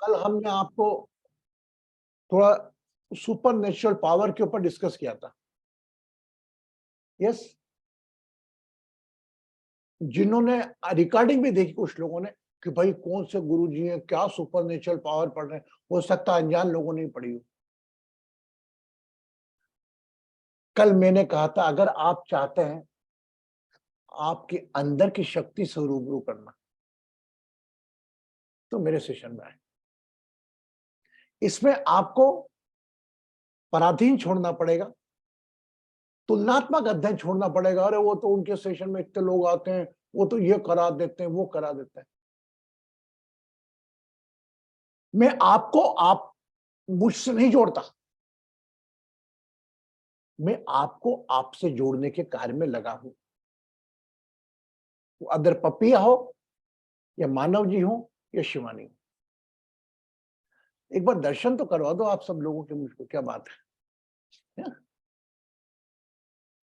कल हमने आपको थोड़ा सुपर नेचुरल पावर के ऊपर डिस्कस किया था। यस, जिन्होंने रिकॉर्डिंग भी देखी कुछ लोगों ने कि भाई कौन से गुरुजी हैं, क्या सुपर नेचुरल पावर पढ़ रहे हैं, हो सकता है अनजान लोगों ने पढ़ी हो। कल मैंने कहा था अगर आप चाहते हैं आपके अंदर की शक्ति से रूबरू करना, तो मेरे सेशन में आए। इसमें आपको पराधीन छोड़ना पड़ेगा, तुलनात्मक अध्ययन छोड़ना पड़ेगा। अरे वो तो उनके सेशन में इतने लोग आते हैं, वो तो ये करा देते हैं, वो करा देते हैं। मैं आपको आप मुझसे नहीं जोड़ता, मैं आपको आपसे जोड़ने के कार्य में लगा हूं। वो अदर पपिया हो या मानव जी हो या शिवानी हो, एक बार दर्शन तो करवा दो आप सब लोगों के मुझको, क्या बात है?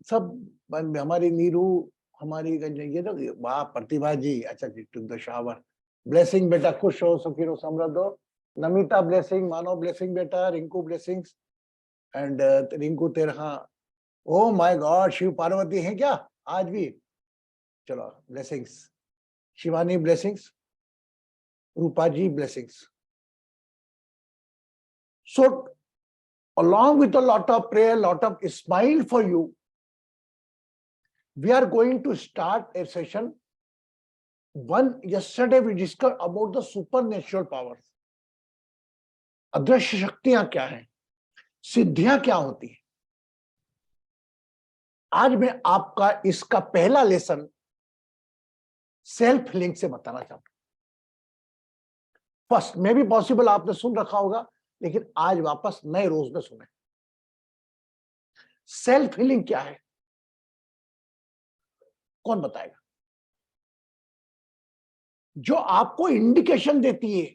सब हमारी नीरू, हमारी ये तो वाह प्रतिभा जी, अच्छा जी टू द शावर। ब्लेसिंग बेटा, खुश हो, सुखी रहो, समृद्ध हो। नमिता ब्लेसिंग, मानव ब्लेसिंग बेटा, रिंकू ब्लेसिंग्स एंड रिंकू तेरहा। Oh my God, Shiv Parvati है क्या आज भी? चलो blessings. Shivani blessings, Rupa ji blessings. So along with a lot of prayer, lot of smile for you, we are going to start a session. Yesterday we discussed about the supernatural powers. अदृश्य शक्तियां क्या हैं, सिद्धियां क्या होती हैं। आज मैं आपका इसका पहला लेसन सेल्फ हीलिंग से बताना चाहता हूं। फर्स्ट में भी पॉसिबल आपने सुन रखा होगा, लेकिन आज वापस नए रोज में सुने। सेल्फ हीलिंग क्या है, कौन बताएगा? जो आपको इंडिकेशन देती है,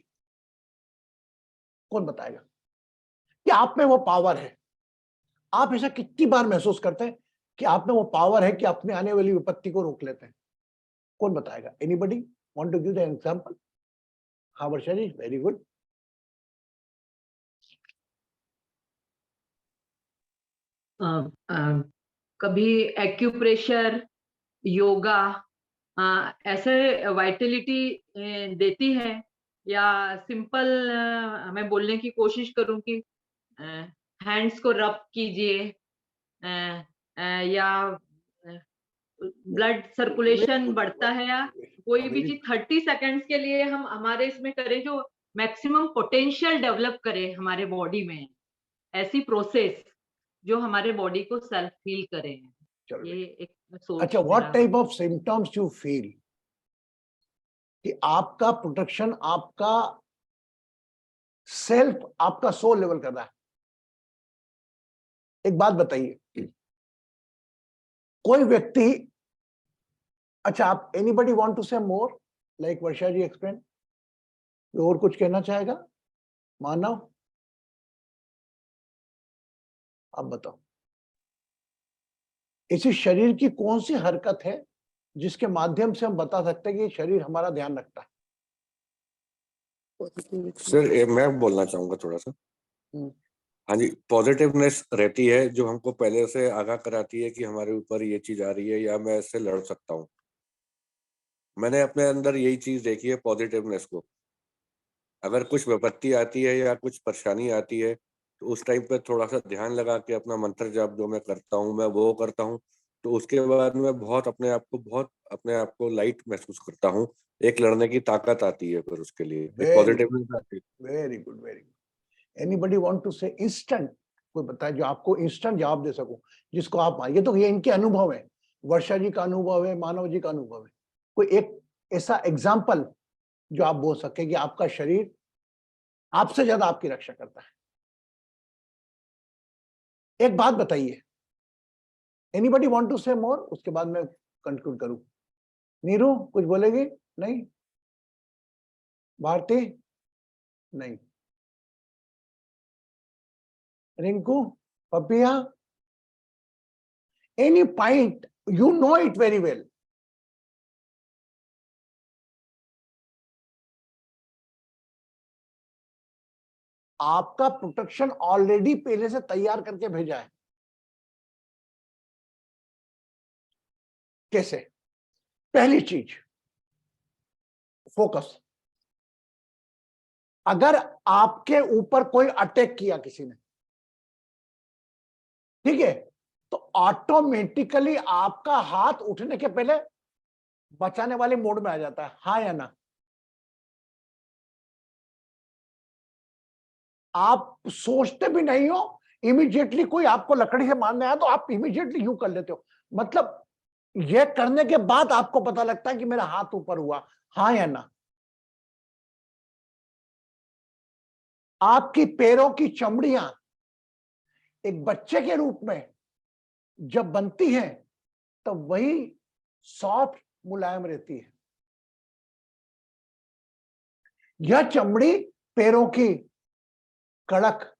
कौन बताएगा कि आप में वो पावर है? आप ऐसा कितनी बार महसूस करते हैं कि आप में वो पावर है कि अपने आने वाली विपत्ति को रोक लेते हैं? कौन बताएगा? Anybody want to give the example? हाँ वर्षा जी, वेरी गुड। कभी एक्यूप्रेशर, योगा ऐसे वाइटलिटी देती है, या सिंपल मैं बोलने की कोशिश करूं कि हैंड्स को रब कीजिए, या ब्लड सर्कुलेशन बढ़ता है, या कोई भी चीज 30 सेकंड्स के लिए हम हमारे इसमें करें जो मैक्सिमम पोटेंशियल डेवलप करे हमारे बॉडी में, ऐसी प्रोसेस जो हमारे बॉडी को सेल्फ हील करे। ये एक सोच। अच्छा, what type of symptoms you feel कि आपका प्रोटेक्शन, आपका सेल्फ, आपका सोल लेवल कर रहा है? एक बात बताइए, कोई व्यक्ति, अच्छा आप एनीबडी वांट टू से मोर लाइक वर्षा जी एक्सप्लेन, और कुछ कहना चाहेगा? मानव, आप बताओ, इसी शरीर की कौन सी हरकत है जिसके माध्यम से हम बता सकते हैं कि शरीर हमारा ध्यान रखता है? सर मैं बोलना चाहूंगा थोड़ा सा। हाँ जी, पॉजिटिवनेस रहती है जो हमको पहले से आगाह कराती है कि हमारे ऊपर ये चीज आ रही है या मैं इससे लड़ सकता हूँ। मैंने अपने अंदर यही चीज देखी है, पॉजिटिवनेस को। अगर कुछ विपत्ति आती है या कुछ परेशानी आती है, तो उस टाइम पे थोड़ा सा ध्यान लगा के अपना मंत्र जाप जो मैं करता हूँ, मैं वो करता हूँ, तो उसके बाद मैं बहुत अपने आप को लाइट महसूस करता हूँ। एक लड़ने की ताकत आती है फिर उसके लिए, एक पॉजिटिवनेस आती है। Very good, very good. Anybody want to say instant, कोई बताए जो आपको इंस्टेंट जवाब दे सको, जिसको आप, ये इनके अनुभव है, वर्षा जी का अनुभव है, मानव जी का अनुभव है। कोई एक ऐसा एग्जाम्पल जो आप बोल सके कि आपका शरीर आपसे ज्यादा आपकी रक्षा करता है। एक बात बताइए, एनीबडी वांट टू से मोर, उसके बाद मैं कंक्लूड करूं। नीरू कुछ बोलेगी? नहीं? भारती? नहीं? Rinku? Papiya? Any point you know it very well? आपका प्रोटेक्शन ऑलरेडी पहले से तैयार करके भेजा है। कैसे? पहली चीज, फोकस। अगर आपके ऊपर कोई अटैक किया किसी ने, ठीक है, तो ऑटोमेटिकली आपका हाथ उठने के पहले बचाने वाले मोड में आ जाता है, हाँ या ना? आप सोचते भी नहीं हो, इमीडिएटली कोई आपको लकड़ी से मारने आया तो आप इमीडिएटली यूं कर लेते हो। मतलब यह करने के बाद आपको पता लगता है कि मेरा हाथ ऊपर हुआ, हाँ या ना? आपकी पैरों की चमड़ियां एक बच्चे के रूप में जब बनती हैं तो वही सॉफ्ट मुलायम रहती है। यह चमड़ी पैरों की कड़क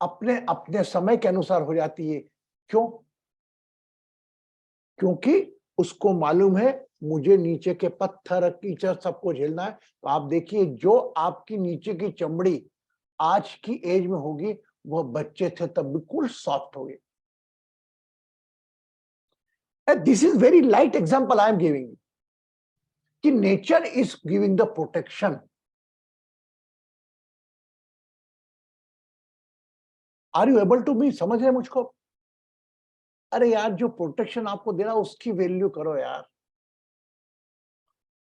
अपने अपने समय के अनुसार हो जाती है। क्यों? क्योंकि उसको मालूम है मुझे नीचे के पत्थर कीचड़ सबको झेलना है। तो आप देखिए, जो आपकी नीचे की चमड़ी आज की एज में होगी वह बच्चे थे तब बिल्कुल सॉफ्ट होगी। This is very light example I am giving कि nature is giving the protection. Are you able to me? समझ रहे मुझको? अरे यार, जो प्रोटेक्शन आपको दे रहा उसकी वैल्यू करो यार,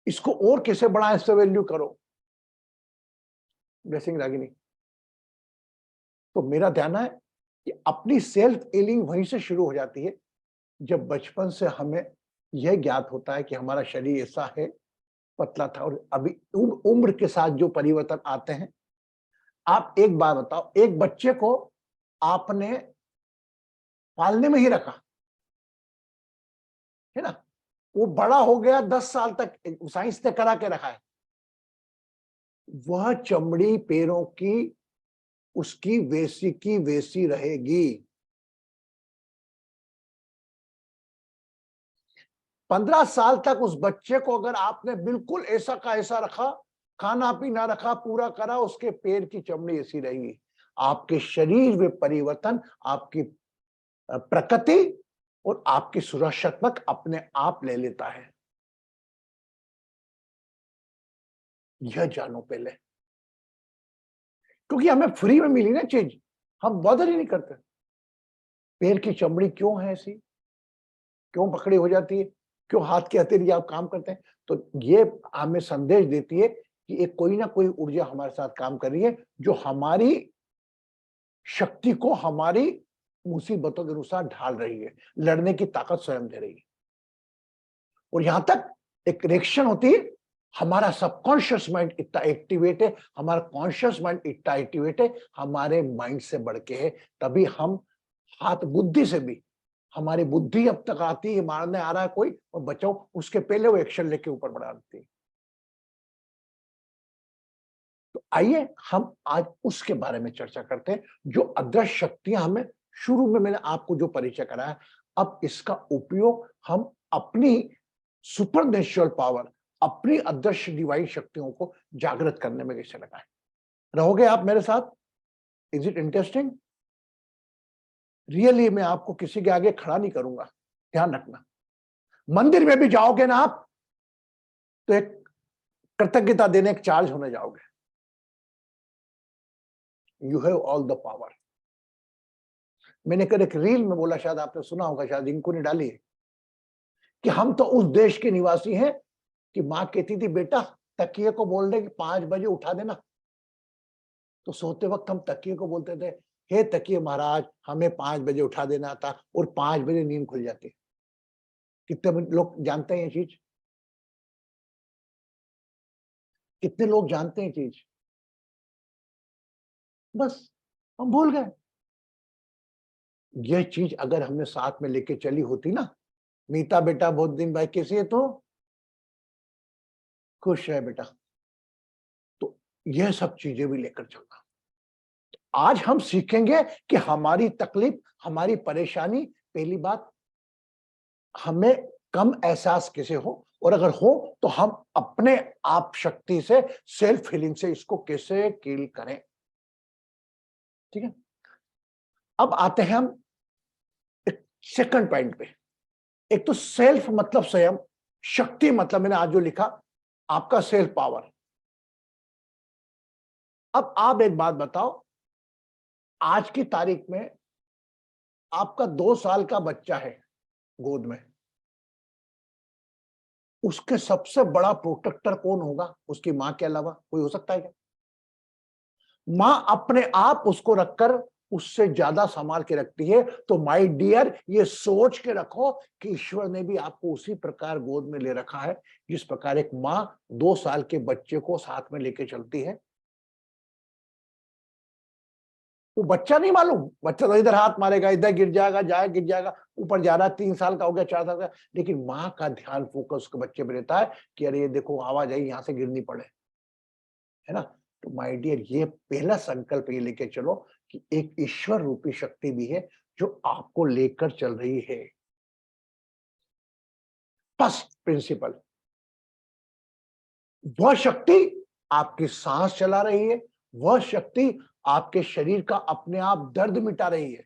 इसको और कैसे बढ़ाएं, इससे वैल्यू करो। ब्लेसिंग रागिनी, तो मेरा ध्यान है कि अपनी सेल्फ हीलिंग वहीं से शुरू हो जाती है जब बचपन से हमें यह ज्ञात होता है कि हमारा शरीर ऐसा है, पतला था, और अभी उम्र के साथ जो परिवर्तन आते हैं। आप एक बात बताओ, एक बच्चे को आपने पालने में ही रखा है ना, वो बड़ा हो गया 10 साल तक, साइंस ने करा के रखा है, वह चमड़ी पैरों की उसकी वैसी की वैसी रहेगी। 15 साल तक उस बच्चे को अगर आपने बिल्कुल ऐसा का ऐसा रखा, खाना पीना रखा, पूरा करा, उसके पैर की चमड़ी ऐसी रहेगी। आपके शरीर में परिवर्तन आपकी प्रकृति और आपकी सुरक्षात्मक अपने आप ले लेता है। यह जानो पहले, क्योंकि हमें फ्री में मिली ना चीज, हम बॉदर ही नहीं करते। पैर की चमड़ी क्यों है ऐसी, क्यों पकड़ी हो जाती है, क्यों हाथ के हथेली आप काम करते हैं? तो ये हमें संदेश देती है कि एक कोई ना कोई ऊर्जा हमारे साथ काम कर रही है, जो हमारी शक्ति को हमारी मुसीबतों के अनुसार ढाल रही है, लड़ने की ताकत स्वयं दे रही है। और यहां तक एक रिएक्शन होती है, हमारा सबकॉन्शियस माइंड इतना एक्टिवेट है, हमारा कॉन्शियस माइंड इतना एक्टिवेट है, हमारे माइंड से बढ़ के है। तभी हम हाथ बुद्धि से भी, हमारी बुद्धि अब तक आती है, मारने आ रहा है कोई और बचाओ, उसके पहले वो एक्शन लेके ऊपर बढ़ा देती है। तो आइए हम आज उसके बारे में चर्चा करते हैं, जो अदृश्य शक्तियां हमें शुरू में मैंने आपको जो परिचय कराया, अब इसका उपयोग हम अपनी सुपरनेचुरल पावर, अपनी अदृश्य डिवाइन शक्तियों को जागृत करने में कैसे लगाएं। रहोगे आप मेरे साथ? Is it interesting? रियली मैं आपको किसी के आगे खड़ा नहीं करूंगा, ध्यान रखना। मंदिर में भी जाओगे ना आप, तो एक कृतज्ञता देने एक चार्ज होने जाओगे। You have all the power. मैंने कल एक रील में बोला, शायद आपने सुना होगा, शायद इनको नहीं डाली है, कि हम तो उस देश के निवासी हैं कि मां कहती थी बेटा तकिए को बोल रहे कि 5 बजे उठा देना, तो सोते वक्त हम तकिए को बोलते थे, हे तकिए महाराज हमें 5 बजे उठा देना था, और 5 बजे नींद खुल जाती। कितने लोग जानते हैं ये चीज? कितने लोग जानते हैं चीज? बस हम भूल गए। यह चीज अगर हमने साथ में लेके चली होती ना, मीता बेटा बहुत दिन बाद कैसी है, तो खुश है बेटा, तो यह सब चीजें भी लेकर चलना। आज हम सीखेंगे कि हमारी तकलीफ, हमारी परेशानी, पहली बात हमें कम एहसास कैसे हो, और अगर हो तो हम अपने आप शक्ति से, सेल्फ हीलिंग से इसको कैसे कील करें। ठीक है, अब आते हैं हम सेकंड पॉइंट पे। एक तो सेल्फ मतलब स्वयं, शक्ति मतलब मैंने आज जो लिखा आपका सेल्फ पावर। अब आप एक बात बताओ, आज की तारीख में आपका 2 साल का बच्चा है गोद में, उसके सबसे बड़ा प्रोटेक्टर कौन होगा? उसकी मां के अलावा कोई हो सकता है क्या? मां अपने आप उसको रखकर उससे ज्यादा संभाल के रखती है। तो माय डियर, ये सोच के रखो कि ईश्वर ने भी आपको उसी प्रकार गोद में ले रखा है जिस प्रकार एक मां 2 साल के बच्चे को साथ में लेके चलती है। वो बच्चा नहीं मालूम, बच्चा तो इधर हाथ मारेगा, इधर गिर जाएगा, गिर जाएगा, ऊपर जा रहा है, 3 साल का हो गया, 4 साल का, लेकिन मां का ध्यान फोकस उसके बच्चे पे रहता है कि अरे ये देखो आवाज आई, यहां से गिरनी पड़े, है ना। तो माय डियर, ये पहला संकल्प ये लेके चलो कि एक ईश्वर रूपी शक्ति भी है जो आपको लेकर चल रही है। फर्स्ट प्रिंसिपल, वह शक्ति आपकी सांस चला रही है, वह शक्ति आपके शरीर का अपने आप दर्द मिटा रही है।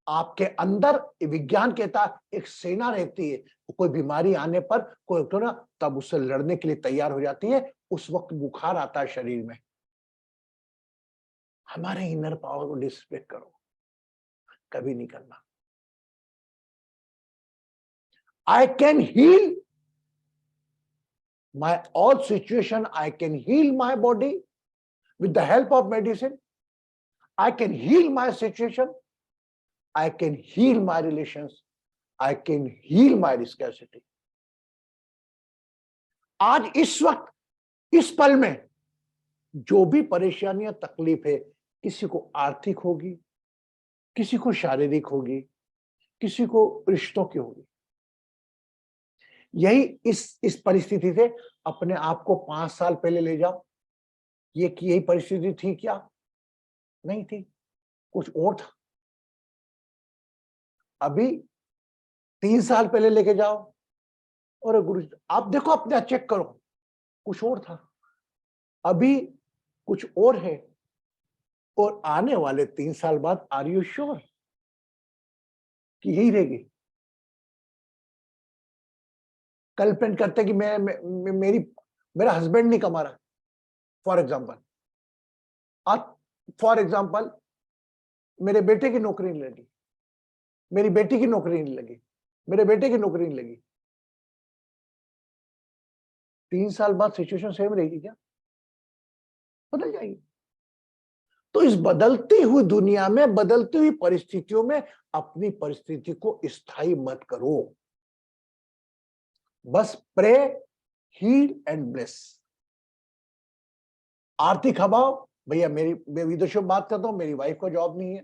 आपके अंदर विज्ञान कहता है एक सेना रहती है, कोई बीमारी आने पर कोई तो ना तब उससे लड़ने के लिए तैयार हो जाती है। उस वक्त बुखार आता है शरीर में, हमारे इनर पावर को डिस्प्ले करो, कभी नहीं करना। I can heal my all situation, I can heal my body with the help of medicine. I can heal my situation. I can heal my relations. I can heal my scarcity. आज इस वक्त इस पल में जो भी परेशानियां तकलीफ है, किसी को आर्थिक होगी, किसी को शारीरिक होगी, किसी को रिश्तों की होगी, यही इस परिस्थिति से अपने आप को 5 साल पहले ले जाओ। ये यही परिस्थिति थी क्या? नहीं थी, कुछ और था। अभी 3 साल पहले लेके जाओ और गुरु आप देखो, अपने चेक करो, कुछ और था, अभी कुछ और है, और आने वाले 3 साल बाद आर यू श्योर कि यही रहेगी? कल्पना करते कि मेरा हस्बैंड नहीं कमा रहा, फॉर एग्जाम्पल मेरे बेटे की नौकरी नहीं लगी, मेरी बेटी की नौकरी नहीं लगी, मेरे बेटे की नौकरी नहीं लगी, 3 साल बाद सिचुएशन सेम रहेगी क्या? बदल जाएगी। तो इस बदलती हुई दुनिया में, बदलती हुई परिस्थितियों में अपनी परिस्थिति को स्थायी मत करो। बस प्रे, हील एंड ब्लेस। आर्थिक अभाव, भैया मैं विदेशों में बात करता हूं, मेरी वाइफ को जॉब नहीं है,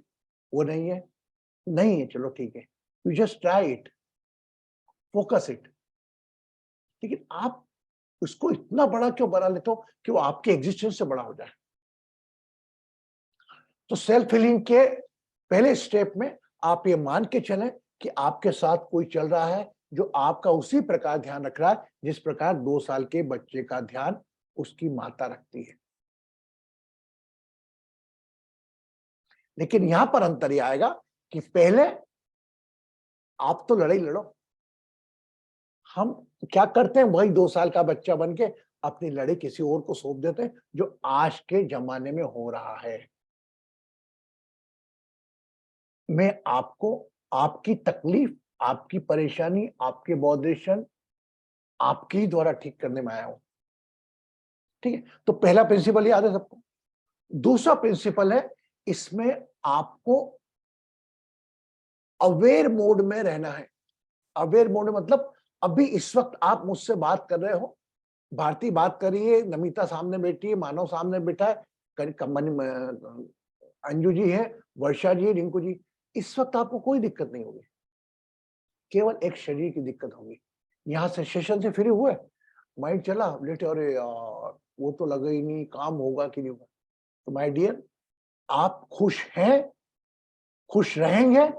वो नहीं है, चलो ठीक है, you just try it, focus it. लेकिन आप उसको इतना बड़ा क्यों बना लेते हो कि वो आपके एग्जिस्टेंस से बड़ा हो जाए? तो सेल्फ हीलिंग के पहले स्टेप में आप ये मान के चलें कि आपके साथ कोई चल रहा है जो आपका उसी प्रकार ध्यान रख रहा है जिस प्रकार 2 साल के बच्चे का ध्यान उसकी माता रखती है। लेकिन यहां पर अंतर यह आएगा कि पहले आप तो लड़ाई लड़ो, हम क्या करते हैं, वही 2 साल का बच्चा बन के अपनी लड़ाई किसी और को सौंप देते हैं, जो आज के जमाने में हो रहा है। मैं आपको आपकी तकलीफ, आपकी परेशानी, आपके बॉड्रेशन आपके द्वारा ठीक करने में आया हूं, ठीक है। तो पहला प्रिंसिपल याद है सबको। दूसरा प्रिंसिपल है, इसमें आपको अवेयर मोड में रहना है। अवेयर मोड मतलब अभी इस वक्त आप मुझसे बात कर रहे हो, भारती बात कर रही है, नमिता सामने बैठी है, मानव सामने बैठा है, कंपनी में अंजू जी है, वर्षा जी, रिंकू जी, इस वक्त आपको कोई दिक्कत नहीं होगी, केवल एक शरीर की दिक्कत होगी। यहां से सेशन से फ्री हुए, माइंड चला लेटे, अरे यार वो तो लगा ही नहीं, काम होगा कि नहीं होगा। तो माय डियर, आप खुश हैं, खुश रहेंगे,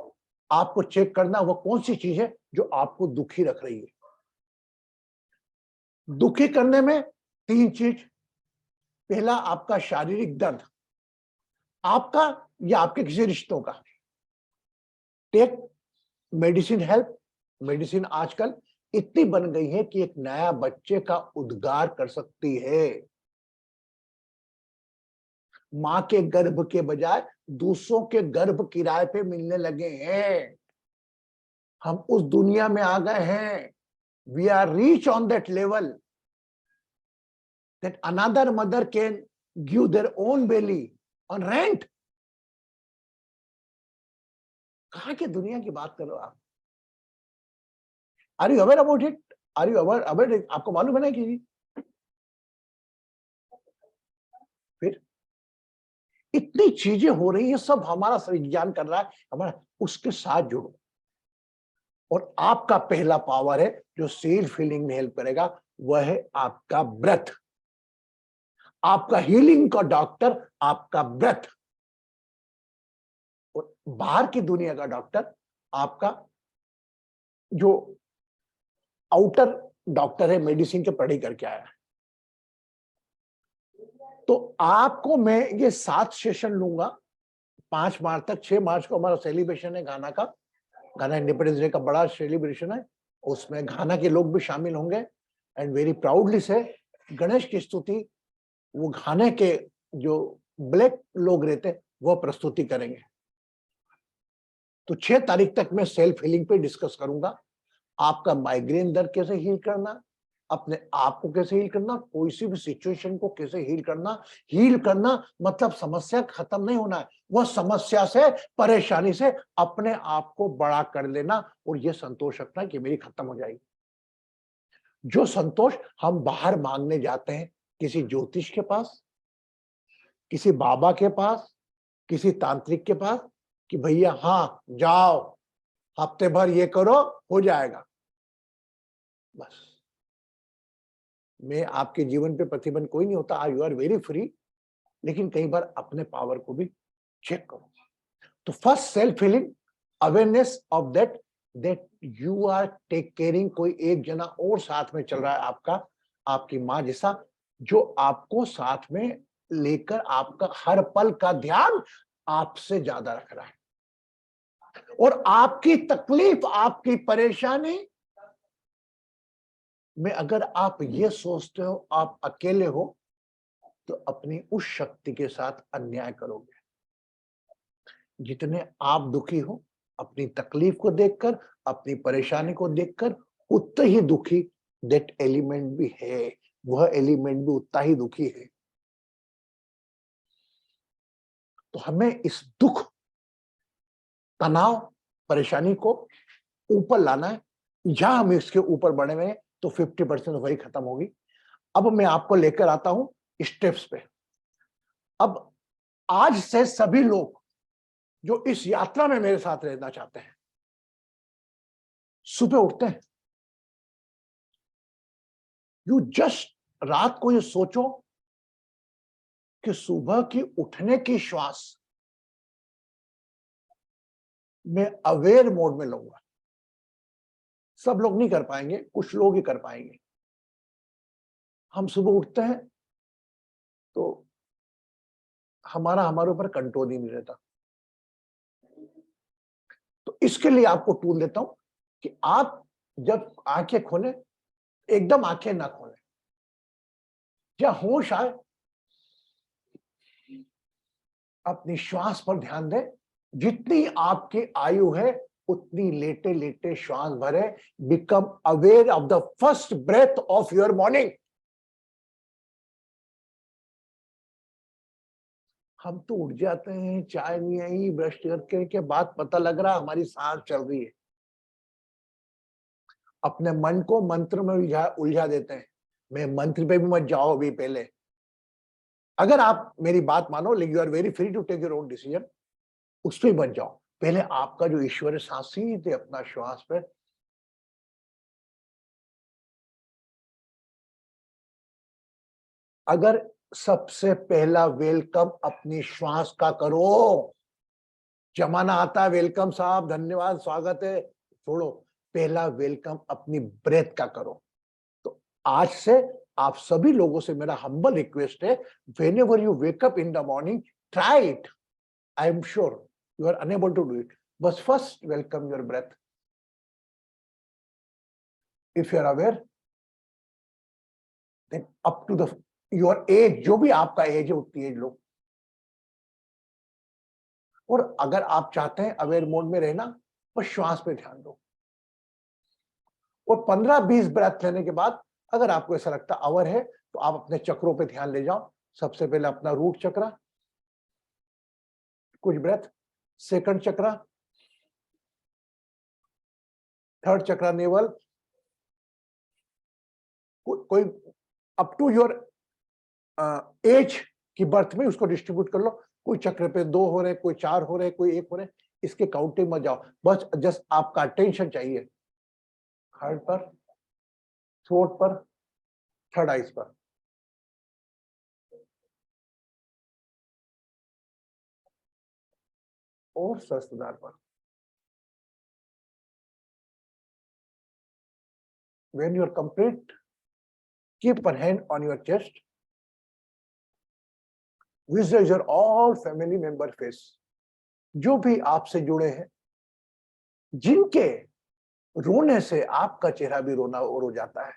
आपको चेक करना वो कौन सी चीज है जो आपको दुखी रख रही है। दुखी करने में 3 चीज, पहला आपका शारीरिक दर्द, आपका या आपके किसी रिश्तों का। Take medicine help. मेडिसिन आजकल इतनी बन गई है कि एक नया बच्चे का उद्गार कर सकती है। मां के गर्भ के बजाय दूसरों के गर्भ किराए पे मिलने लगे हैं। हम उस दुनिया में आ गए हैं। We are reach on that level that another mother can give their own belly on rent. कहां की दुनिया की बात करो आप? Are you aware about it? Are you aware? आपको मालूम है ना कि फिर इतनी चीजें हो रही है, सब हमारा विज्ञान कर रहा है, हमारा उसके साथ जुड़ो। और आपका पहला पावर है जो सेल्फ हीलिंग में हेल्प करेगा, वह है आपका ब्रेथ। आपका हीलिंग का डॉक्टर आपका ब्रेथ, और बाहर की दुनिया का डॉक्टर आपका जो आउटर डॉक्टर है, मेडिसिन के पढ़ाई करके आया है। तो आपको मैं ये 7 सेशन लूंगा 5 मार्च तक। 6 मार्च को हमारा सेलिब्रेशन है घाना का। घाना इंडिपेंडेंस डे का बड़ा सेलिब्रेशन है, उसमें घाना के लोग भी शामिल होंगे। एंड वेरी प्राउडली से गणेश की स्तुति वो घाने के जो ब्लैक लोग रहते वो प्रस्तुति करेंगे। तो 6 तारीख तक मैं सेल्फ हीलिंग पे डिस्कस करूंगा। आपका माइग्रेन दर्द कैसे हील करना, अपने आप को कैसे हील करना, कोई सी भी सिचुएशन को कैसे हील करना। हील करना मतलब समस्या खत्म नहीं होना है, वह समस्या से, परेशानी से अपने आप को बड़ा कर लेना और यह संतोष रखना कि मेरी खत्म हो जाएगी। जो संतोष हम बाहर मांगने जाते हैं, किसी ज्योतिष के पास, किसी बाबा के पास, किसी तांत्रिक के पास, कि भैया हाँ जाओ हफ्ते भर ये करो हो जाएगा, बस। मैं आपके जीवन पे प्रतिबंध कोई नहीं होता, यू आर वेरी फ्री, लेकिन कई बार अपने पावर को भी चेक करो। तो first self healing, awareness of that you are take caring. कोई एक जना और साथ में चल रहा है आपका, आपकी माँ जैसा, जो आपको साथ में लेकर आपका हर पल का ध्यान आपसे ज्यादा रख रहा है। और आपकी तकलीफ, आपकी परेशानी में अगर आप ये सोचते हो आप अकेले हो, तो अपनी उस शक्ति के साथ अन्याय करोगे। जितने आप दुखी हो अपनी तकलीफ को देखकर, अपनी परेशानी को देखकर, उतना ही दुखी दैट एलिमेंट भी है, वह एलिमेंट भी उतना ही दुखी है। तो हमें इस दुख, तनाव, परेशानी को ऊपर लाना है। या हम इसके ऊपर बढ़े हुए तो 50% वही खत्म होगी। अब मैं आपको लेकर आता हूं स्टेप्स पे। अब आज से सभी लोग जो इस यात्रा में मेरे साथ रहना चाहते हैं, सुबह उठते हैं, यू जस्ट रात को ये सोचो कि सुबह की उठने की श्वास मैं अवेयर मोड में लूंगा। सब लोग नहीं कर पाएंगे, कुछ लोग ही कर पाएंगे। हम सुबह उठते हैं तो हमारे ऊपर कंट्रोल ही नहीं रहता। तो इसके लिए आपको टूल देता हूं कि आप जब आंखें खोलें, एकदम आंखें ना खोलें, या होश आए, अपनी श्वास पर ध्यान दें। जितनी आपकी आयु है उतनी लेटे लेटे श्वास भरे। Become aware of the first breath of your morning. हम तो उठ जाते हैं, चाय नहीं आई, ब्रश करके के बाद पता लग रहा हमारी सांस चल रही है। अपने मन को मंत्र में उलझा देते हैं। मैं मंत्र पे भी मत जाओ अभी पहले। अगर आप मेरी बात मानो, लेकिन you are very free to take your own decision, उस पर मत जाओ। पहले आपका जो ईश्वर है, सांस सीधे अपना श्वास पे, अगर सबसे पहला वेलकम अपनी श्वास का करो। जमाना आता है वेलकम साहब, धन्यवाद, स्वागत है, छोड़ो। पहला वेलकम अपनी ब्रेथ का करो। तो आज से आप सभी लोगों से मेरा हम्बल रिक्वेस्ट है, whenever you wake up in the morning, try it. I am sure you are unable to do it. But first welcome your breath. If you are aware, then up to your age, जो भी आपका as है उतनी as low. और अगर आप चाहते हैं अवेयर मोड में रहना, बस श्वास पे ध्यान दो. और 15-20 ब्रेथ लेने के बाद अगर आपको ऐसा लगता अवर है तो आप अपने चक्रों पे ध्यान ले जाओ. सबसे पहले अपना रूट चक्र, कुछ ब्रेथ, सेकंड चक्र, थर्ड चक्र नेवल, कोई अप टू योर एज की बर्थ में उसको डिस्ट्रीब्यूट कर लो. कोई चक्र पे 2 हो रहे, कोई 4 हो रहे, कोई 1 हो रहे, इसके काउंटिंग मत जाओ. बस जस्ट आपका अटेंशन चाहिए हार्ट पर, थ्रोट पर, थर्ड आइज पर. और सहस्त्रधार पर. When you are complete, keep one hand on your chest. Visualize your all family member face. जो भी आपसे जुड़े हैं, जिनके रोने से आपका चेहरा भी रोना और हो जाता है,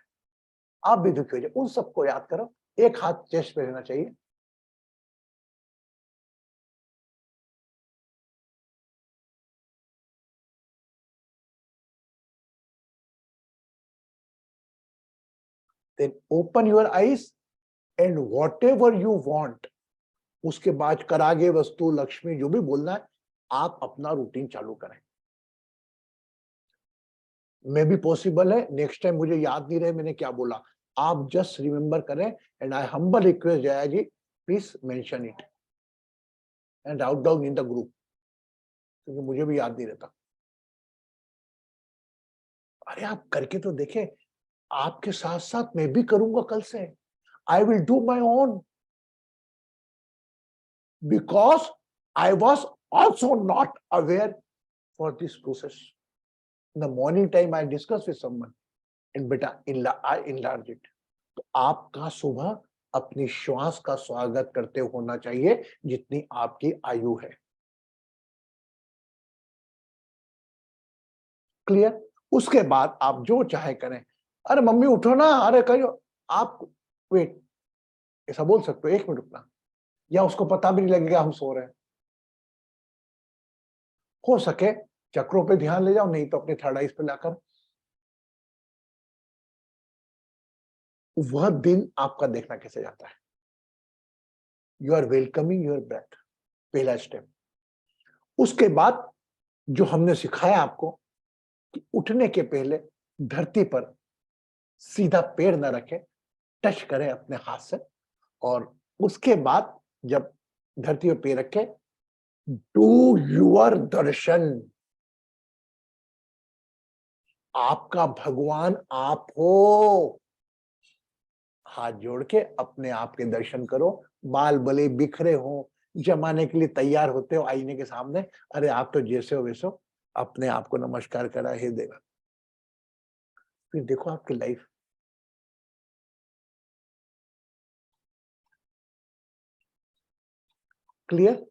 आप भी दुखी हो जाए, उन सबको याद करो. एक हाथ चेस्ट पे रहना चाहिए. Then open your eyes and whatever you want. उसके बाद करागे वस्तु लक्ष्मी जो भी बोलना है, आप अपना रूटीन चालू करें. मे भी पॉसिबल है नेक्स्ट टाइम मुझे याद नहीं रहे मैंने क्या बोला. आप जस्ट रिमेंबर करें. And I humble request Jaya ji, please mention it and write down in the group, क्योंकि मुझे भी याद नहीं रहता. अरे आप करके तो देखें. आपके साथ साथ मैं भी करूंगा कल से. I will do my own, because I was also not aware for this process. In the morning time, I discussed with someone, and beta, I enlarge it. तो आपका सुबह अपनी श्वास का स्वागत करते होना चाहिए जितनी आपकी आयु है. क्लियर? उसके बाद आप जो चाहे करें. अरे मम्मी उठो ना, अरे कहियो, आप वेट ऐसा बोल सकते हो, 1 मिनट रुकना, या उसको पता भी नहीं लगेगा हम सो रहे हैं. हो सके चक्रों पे ध्यान ले जाओ, नहीं तो अपने थर्ड आइज पे लाकर. वह दिन आपका देखना कैसे जाता है. You are welcoming your breath, पहला स्टेप. उसके बाद जो हमने सिखाया आपको कि उठने के पहले धरती पर सीधा पैर न रखें, टच करें अपने हाथ से. और उसके बाद जब धरती पर पैर रखें, डू योर दर्शन. आपका भगवान आप हो. हाथ जोड़ के अपने आप के दर्शन करो. बाल भले बिखरे हो, जमाने के लिए तैयार होते हो आईने के सामने, अरे आप तो जैसे हो वैसे हो, अपने आप को नमस्कार करा, हे देवा. फिर देखो आपकी life. Clear?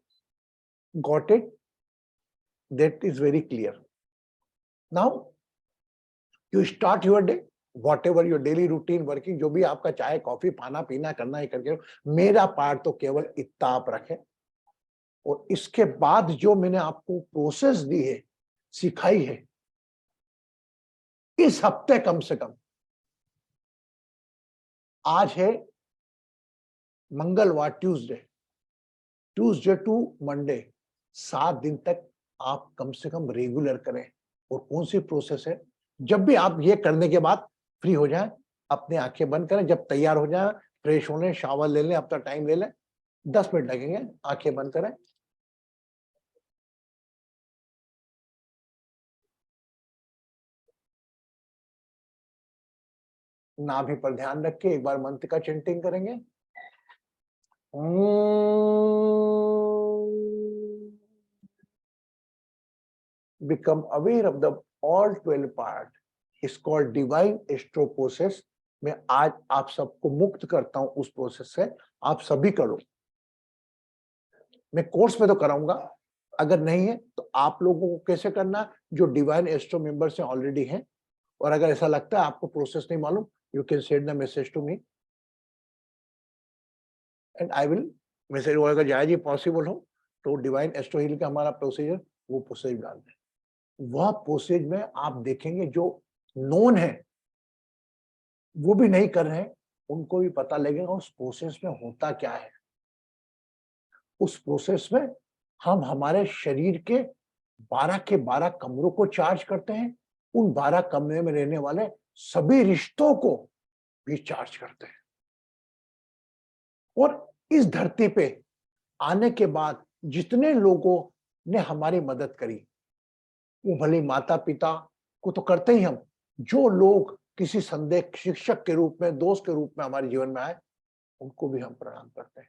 Got it? That is very clear. Now you start your day, whatever your daily routine working, जो भी आपका चाय कॉफी खाना पीना करना है करके. मेरा पार्ट तो केवल इतना आप रखें. और इसके बाद जो मैंने आपको प्रोसेस दी है, सिखाई है, इस हफ्ते कम से कम, आज है मंगलवार, ट्यूसडे टू मंडे, 7 दिन तक आप कम से कम रेगुलर करें. और कौन सी प्रोसेस है? जब भी आप ये करने के बाद फ्री हो जाए, अपने आंखें बंद करें. जब तैयार हो जाए, फ्रेश हो लें, शावर ले लें, अपना टाइम ले लें, 10 मिनट लगेंगे. आंखें बंद करें. नाभि पर ध्यान रख के एक बार मंत्र का चैंटिंग करेंगे. Become aware of the all 12 part. It's called divine astro process. मैं आज आप सबको मुक्त करता हूं उस प्रोसेस से. आप सभी करो. मैं कोर्स में तो कराऊंगा, अगर नहीं है तो आप लोगों को कैसे करना, जो डिवाइन एस्ट्रो मेंबर्स हैं ऑलरेडी हैं, और अगर ऐसा लगता है आपको प्रोसेस नहीं मालूम, you can send the message to me and I will message, और अगर जायज ही पॉसिबल हो तो डिवाइन एस्ट्रो हीलिंग का हमारा प्रोसीजर, वो प्रोसेस डाल दें। वह प्रोसेस में आप देखेंगे जो नोन है वो भी नहीं कर रहे हैं, उनको भी पता लगेगा उस प्रोसेस में होता क्या है। उस प्रोसेस में हम हमारे शरीर के 12 के 12 कमरों को चार्ज करते हैं, उन 12 कमरे में रहने वाले सभी रिश्तों को भी चार्ज करते हैं। और इस धरती पे आने के बाद जितने लोगों ने हमारी मदद करी, वो भले माता पिता को तो करते ही हम, जो लोग किसी संदेह शिक्षक के रूप में, दोस्त के रूप में हमारे जीवन में आए, उनको भी हम प्रणाम करते हैं।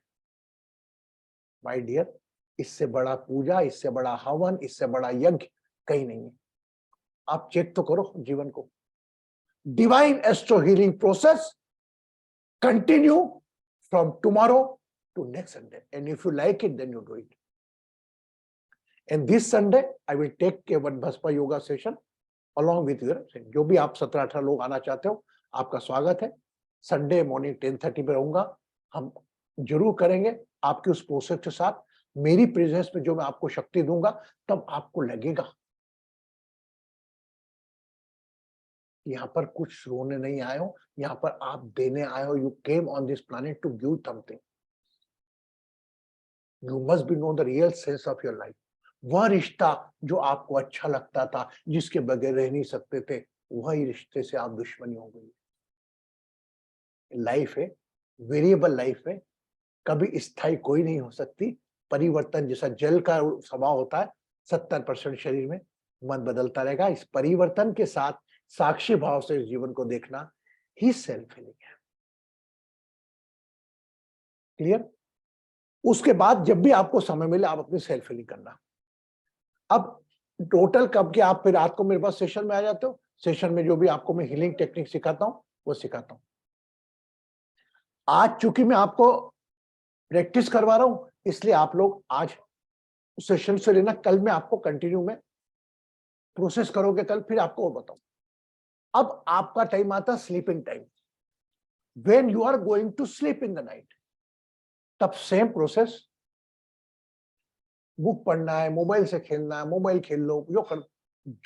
माय डियर, इससे बड़ा पूजा, इससे बड़ा हवन, इससे बड़ा यज्ञ कहीं नहीं है। आप चेक तो करो जीवन को। Divine astro healing process continue from tomorrow to next Sunday, and if you like it then you do it. And this Sunday I will take a one भस्मा yoga session along with your, जो भी आप 17-18 लोग आना चाहते हो, आपका स्वागत है। संडे मॉर्निंग 10:30 पे रहूंगा। हम जरूर करेंगे आपके उस प्रोसेस के साथ, मेरी प्रेजेंस में जो मैं आपको शक्ति दूंगा, तब आपको लगेगा यहाँ पर कुछ रोने नहीं आए हो, यहाँ पर आप देने आए हो। You came on this planet to give something. You must be know the real sense of your life. वह रिश्ता जो आपको अच्छा लगता था, जिसके बगैर रह नहीं सकते थे, वही रिश्ते से आप दुश्मनी हो गई। लाइफ है, वेरिएबल लाइफ है, कभी स्थायी कोई नहीं हो सकती। परिवर्तन जैसा जल का स्वभाव होता है, 70% शरीर में, मन बदलता रहेगा। इस परिवर्तन के साथ साक्षी भाव से इस जीवन को देखना ही सेल्फ हीलिंग है। क्लियर? उसके बाद जब भी आपको समय मिले, आप अपनी सेल्फ हीलिंग करना। अब टोटल कब के आप फिर रात को मेरे पास सेशन में आ जाते हो, सेशन में जो भी आपको मैं हीलिंग टेक्निक सिखाता हूं वो सिखाता हूं। आज चूंकि मैं आपको प्रैक्टिस करवा रहा हूं, इसलिए आप लोग आज सेशन से लेना, कल मैं आपको कंटिन्यू में प्रोसेस करोगे कल, फिर आपको और बताऊं। अब आपका टाइम आता sleeping time, when you are going to sleep in the night, तब सेम प्रोसेस, बुक पढ़ना है, मोबाइल से खेलना है, मोबाइल खेल लो, जो कर,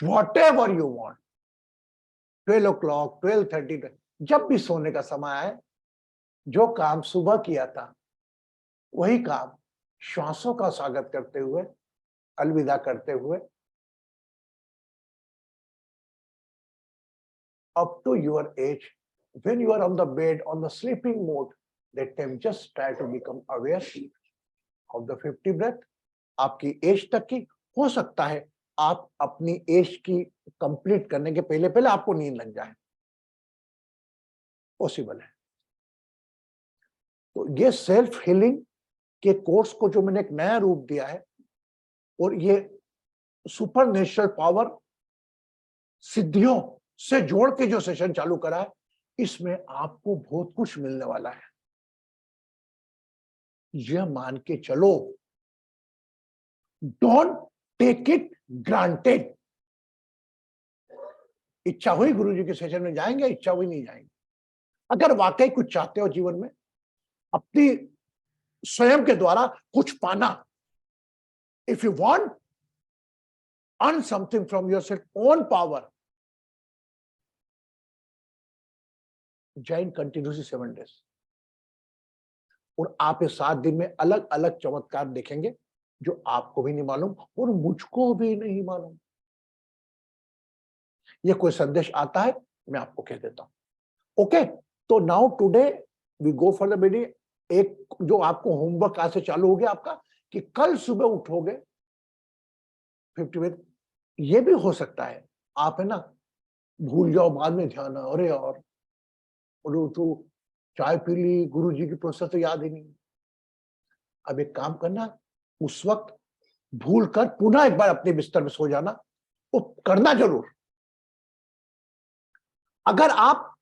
whatever you want, 12 o'clock, 12:30, जब भी सोने का समय आए, जो काम सुबह किया था वही काम श्वासों का स्वागत करते हुए, अलविदा करते हुए, up to your age, when you are on the bed, on the sleeping mode, that time just try to become aware of the 50 breath। आपकी एज तक की हो सकता है, आप अपनी एज की कंप्लीट करने के पहले पहले आपको नींद लग जाए, पॉसिबल है। तो ये सेल्फ हीलिंग के कोर्स को जो मैंने एक नया रूप दिया है, और ये सुपर नेचुरल पावर सिद्धियों से जोड़ के जो सेशन चालू करा है, इसमें आपको बहुत कुछ मिलने वाला है। यह मान के चलो, डोंट टेक इट ग्रांटेड। इच्छा हुई गुरुजी के सेशन में जाएंगे, इच्छा हुई नहीं जाएंगे। अगर वाकई कुछ चाहते हो जीवन में, अपनी स्वयं के द्वारा कुछ पाना, if you want earn something from your self own power, join continuously 7 days, और आप इस 7 दिन में अलग अलग चमत्कार देखेंगे जो आपको भी नहीं मालूम और मुझको भी नहीं मालूम। ये कोई संदेश आता है, मैं आपको कह देता हूं। ओके, तो now today we go for the meeting. एक जो आपको होमवर्क आज से चालू हो गया आपका, कि कल सुबह उठोगे 50 ये भी हो सकता है आप है ना भूल जाओ, बाद में ध्यान, अरे यार तो चाय पी ली, गुरु जी की प्रोसेस तो याद ही नहीं। अब एक काम करना, उस वक्त भूल कर पुनः एक बार अपने बिस्तर में सो जाना, वो करना जरूर। अगर आप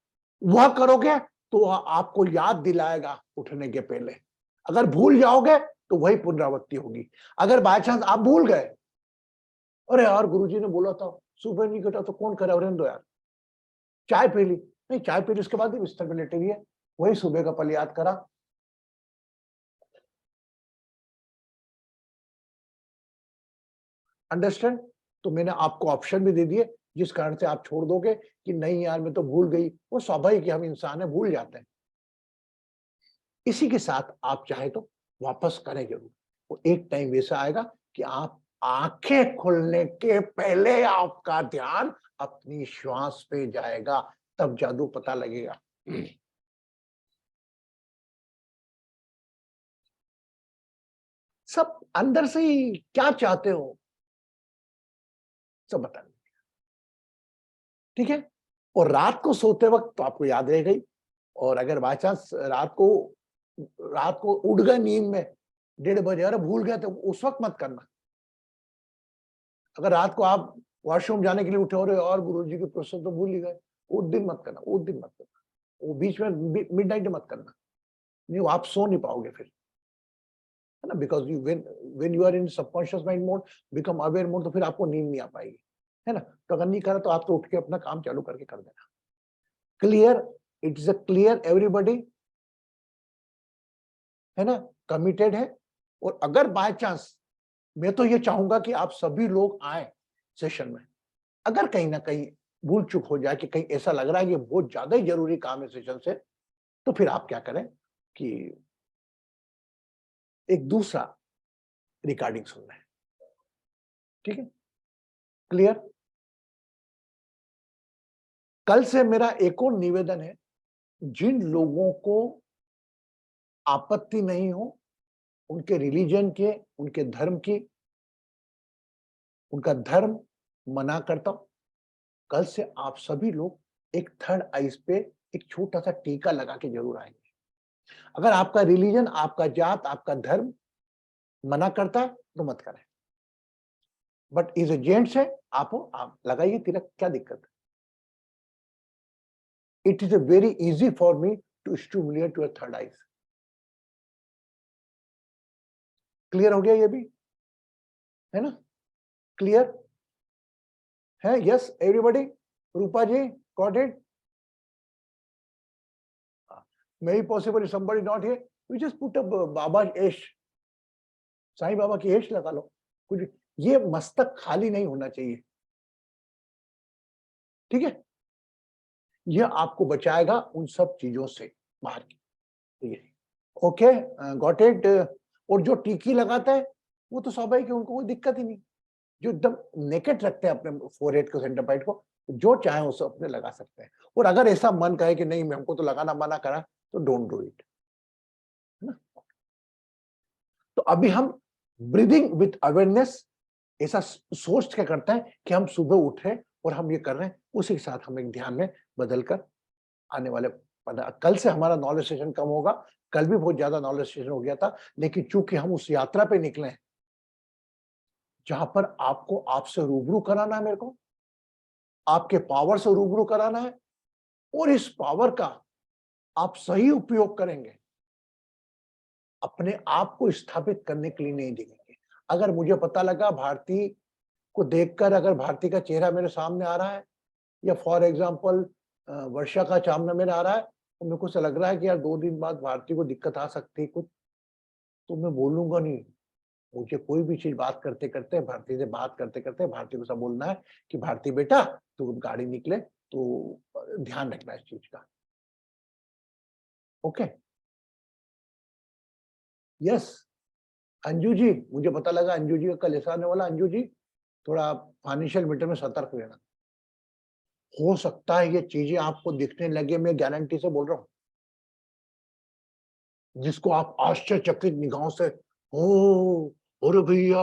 वह करोगे तो वह आपको याद दिलाएगा उठने के पहले। अगर भूल जाओगे तो वही पुनरावृत्ति होगी। अगर बाय चांस आप भूल गए, अरे यार गुरुजी ने बोला था सुबह नहीं कटा तो कौन करे, रहने दो यार, चाय पी ली, नहीं चाय पी ली उसके बाद भी बिस्तर पे लेटे हुए, वही सुबह का पल याद करा। अंडरस्टैंड? तो मैंने आपको ऑप्शन भी दे दिए जिस कारण से आप छोड़ दोगे कि नहीं यार मैं तो भूल गई, वो स्वाभाविक है, हम इंसान है, भूल जाते हैं। इसी के साथ आप चाहे तो वापस करें जरूर। वो एक टाइम वैसा आएगा कि आप आंखें खुलने के पहले आपका ध्यान अपनी श्वास पे जाएगा, तब जादू पता लगेगा। सब अंदर से ही क्या चाहते हो सब बता देंगे, ठीक है? और रात को सोते वक्त तो आपको याद रह गई, और अगर बाय चांस रात को उठ गए नींद में 1:30 बजे, अरे भूल गए, तो उस वक्त मत करना। अगर रात को आप वॉशरूम जाने के लिए उठे हो रहे और गुरुजी के प्रोसेस तो भूल ही गए, उस दिन मत करना, उस दिन मत करना, वो बीच में मिडनाइट मत करना, नहीं आप सो नहीं पाओगे फिर, है ना? Because you when you are in subconscious mind mode, become aware mode, तो फिर आपको नींद नहीं आ पाएगी, है ना? तो अगर नहीं करा तो आप तो उठ के अपना काम चालू करके कर देना। Clear? It is a clear everybody, है ना? कमिटेड है। और अगर बाय चांस, मैं तो ये चाहूंगा कि आप सभी लोग आए सेशन में। अगर कहीं ना कहीं भूल चूक हो जाए कि कहीं ऐसा लग रहा है कि बहुत ज्यादा ही जरूरी काम है सेशन से, तो फिर आप क्या करें कि एक दूसरा रिकॉर्डिंग सुन लें, ठीक है? क्लियर? कल से मेरा एक और निवेदन है, जिन लोगों को आपत्ति नहीं हो उनके रिलीजन के, उनके धर्म की, उनका धर्म मना करता हूं, कल से आप सभी लोग एक थर्ड आईज पे एक छोटा सा टीका लगा के जरूर आएंगे। अगर आपका रिलीजन, आपका जात, आपका धर्म मना करता है तो मत करें, बट इज ए जेंट्स है, आप लगाइए तिलक, क्या दिक्कत है? It is a very easy for me to stimulate your third eyes. Clear हो गया ये भी, है ना? क्लियर है? Yes everybody? Rupa ji got it? May possible if somebody not here, you just put up Baba's एश, साईं बाबा की एश लगा लो कुछ, ये मस्तक खाली नहीं होना चाहिए, ठीक है? ये आपको बचाएगा उन सब चीजों से बाहर की। ये ओके, गॉट इट? और जो टीकी लगाता है वो तो स्वाभाविक है, उनको कोई दिक्कत ही नहीं। जो एकदम नेकेट रखते हैं अपने फोरहेड को, सेंटर पॉइंट को, जो चाहे उसे अपने लगा सकते हैं। और अगर ऐसा मन कहे कि नहीं हमको तो लगाना मना करा, तो डोंट डू इट, है ना? तो अभी हम ब्रीदिंग विथ अवेयरनेस ऐसा सोच के करते हैं कि हम सुबह उठे और हम ये कर रहे हैं, उसी के साथ हम एक ध्यान में बदल कर आने वाले कल से हमारा नॉलेज सेशन कम होगा। कल भी बहुत ज्यादा नॉलेज सेशन हो गया था, लेकिन चूंकि हम उस यात्रा पे निकले हैं जहां पर आपको आपसे रूबरू कराना है, मेरे को आपके पावर से रूबरू कराना है, और इस पावर का आप सही उपयोग करेंगे, अपने आप को स्थापित करने के लिए नहीं देंगे। अगर मुझे पता लगा भारती को देखकर, अगर भारती का चेहरा मेरे सामने आ रहा है, या फॉर एग्जाम्पल वर्षा का सामने मेरे आ रहा है, तो मेरे को ऐसा लग रहा है कि यार 2 दिन बाद भारती को दिक्कत आ सकती है कुछ, तो मैं बोलूंगा नहीं। मुझे कोई भी चीज बात करते करते, भारती से बात करते करते भारती को सब बोलना है कि भारती बेटा तू गाड़ी निकले तो ध्यान रखना इस चीज का, ओके? यस अंजू जी, मुझे पता लगा अंजू जी का कल ऐसा आने वाला। अंजू जी थोड़ा फाइनेंशियल मैटर में सतर्क रहना, हो सकता है ये चीजें आपको दिखने लगे, मैं गारंटी से बोल रहा हूं, जिसको आप आश्चर्यचकित निगाहों से ओ अरे भैया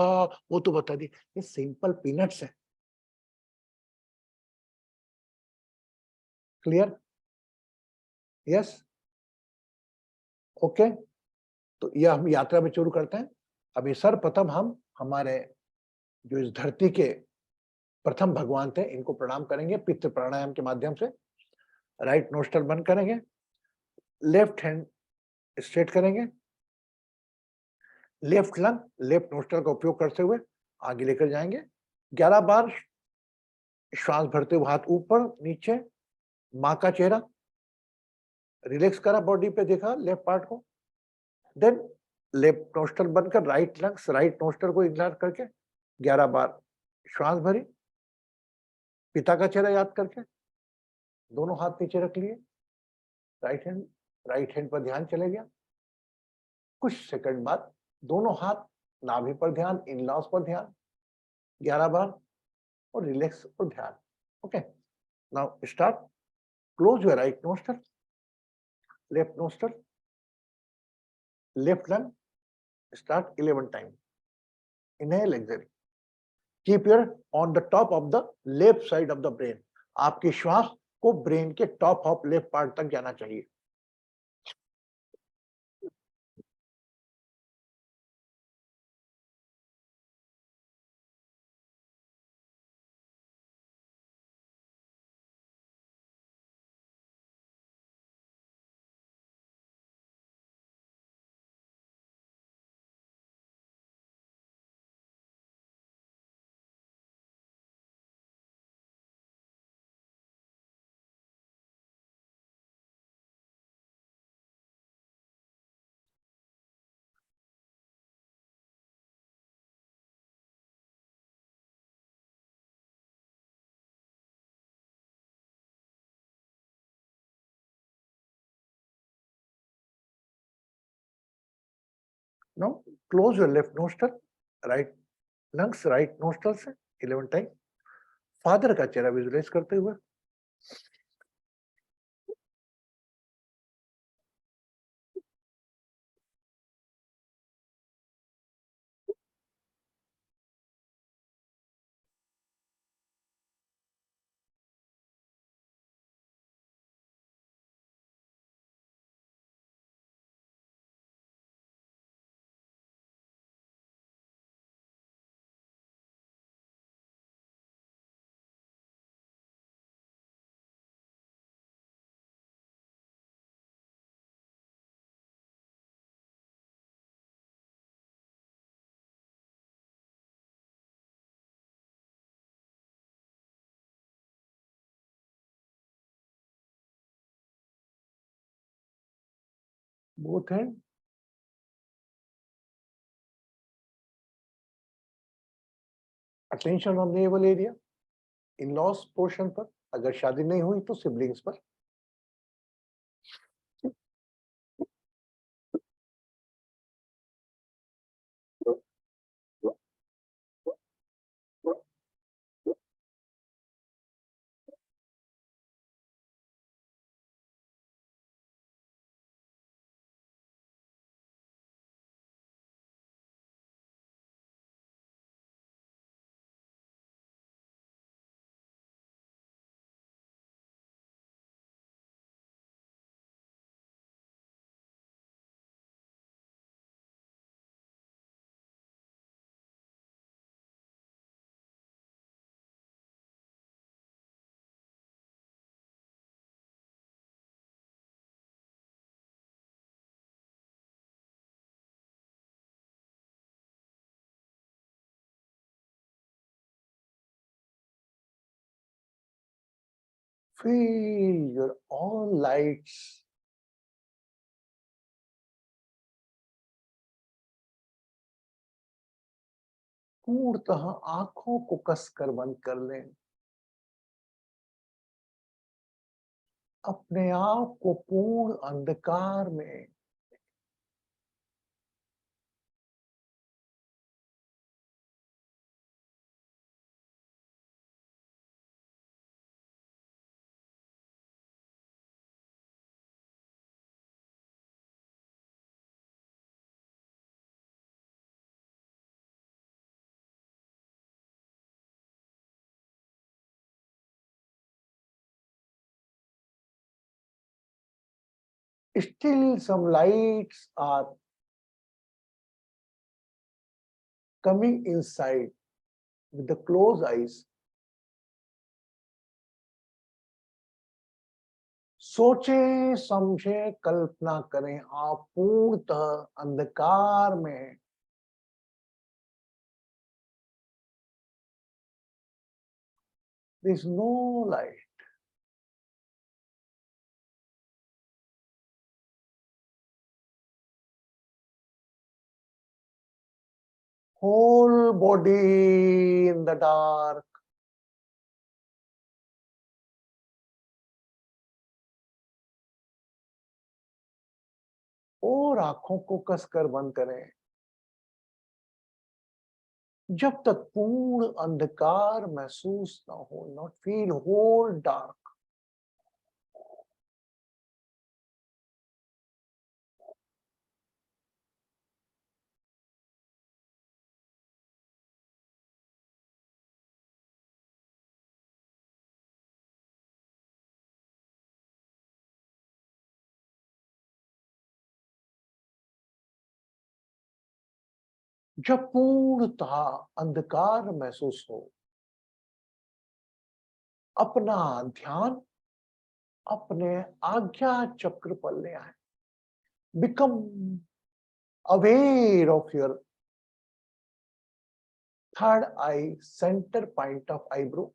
वो तो बता दी, ये सिंपल पीनट्स है। क्लियर? Yes okay? तो ये हम यात्रा में शुरू करते हैं। अभी सर्वप्रथम हम हमारे जो इस धरती के प्रथम भगवान थे इनको प्रणाम करेंगे पितृ प्राणायाम के माध्यम से। राइट नोस्ट्रल बंद करेंगे, लेफ्ट हैंड स्ट्रेट करेंगे, लेफ्ट लंग, लेफ्ट नोस्ट्रल का उपयोग करते हुए आगे लेकर जाएंगे। 11 बार श्वास भरते हुए हाथ ऊपर नीचे, माँ का चेहरा रिलैक्स करा, बॉडी पे देखा लेफ्ट पार्ट को। देन लेफ्ट नोस्ट्रल बनकर राइट लंग्स, राइट नोस्ट्रल को इग्नोर करके 11 बार श्वास भरी, पिता का चेहरा याद करके दोनों हाथ नीचे रख लिए, राइट हैंड पर ध्यान चले गया। कुछ सेकंड बाद दोनों हाथ नाभि पर ध्यान, इनलॉस पर ध्यान 11 बार और रिलैक्स पर ध्यान। Okay, now start. Close your right nostril, left nostril, left lung, start 11 times. Inhale, exhale. Keep your on the top of the left side of the brain. आपकी श्वास को ब्रेन के टॉप ऑफ लेफ्ट पार्ट तक जाना चाहिए। Now close your left nostril, right lungs, right nostril से 11 time. Father का चेहरा विजुलाइज करते हुए both hand attention on navel area, in-laws portion पर, अगर शादी नहीं हुई तो सिबलिंग्स पर। Feel your all lights पूर्णतः आंखों को कसकर बंद कर लें। अपने आप को पूर्ण अंधकार में still some lights are coming inside with the closed eyes. सोचे समझे कल्पना करें आप पूर्णतः अंधकार में There is no light. Whole body in the dark. और आंखों को कसकर बंद करें जब तक पूर्ण अंधकार महसूस ना हो. Not feel whole dark. जब पूर्णतः अंधकार महसूस हो, अपना ध्यान अपने आज्ञा चक्र पर ले आए. Become aware of your third eye, center point of eyebrow.